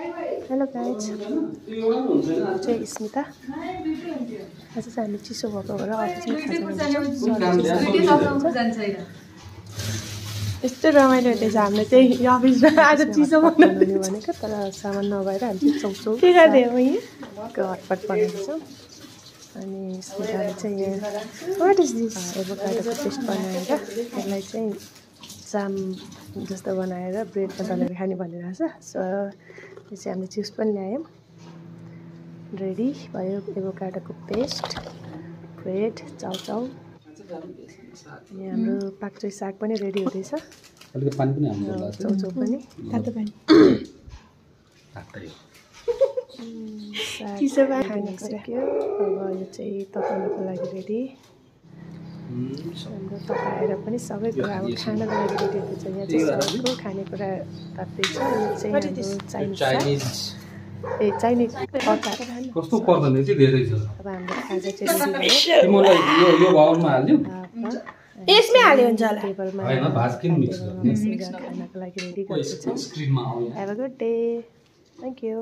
Hello guys, चाहिँ स्मिता। आज चाहिँ हामी चिसो भएको भएर अफिसमा यस्तो रमाइलो हुँदैछ। हामीले चाहिँ यो अफिसमा आज चिसो बनाउने भनेको, तर सामान नभएर हामी चाहिँ चौचौ हटपट बनाउँछौँ। अनि स्मिताले चाहिँ यहाँ वाट इज दिस एभोकाडोको पेस्ट बनाएर त्यसलाई चाहिँ जाम जस्तो बनाएर ब्रेडमा दलेर खाने भनिरहेछ। सो यो चाहिँ हामीले चिप्स पनि ल्यायौँ। रेडी भयो एभोकाडोको पेस्ट, ब्रेड, चाउचाउ। अनि हाम्रो पाक्चोई साग पनि रेडी हुँदैछ। चाउचाउ पनि तातो पानी खानिसक्यो। अब यो चाहिँ तताउनको लागि रेडी। हाम्रो तताएर पनि सबै कुरा अब खानको लागि रेडी हुन्छ। यहाँ चाहिँ सबैको खानेकुरा तात्दैछ। यो चाहिँ हाम्रो चाइनिज कस्तो पर्दैन चाहिँ धेरै छ। अब हाम्रो खाजा चाहिँ रेडी भयो। तिमीलाई यो बाउलमा हाल्दियौ, यसमै हाल्यो हुन्छ होला। टेबलमा हैन भात किन मिक्स गर्ने खानाको लागि रेडी गर्दैछ। स्क्रिनमा आउने। Have a good day. Thank you.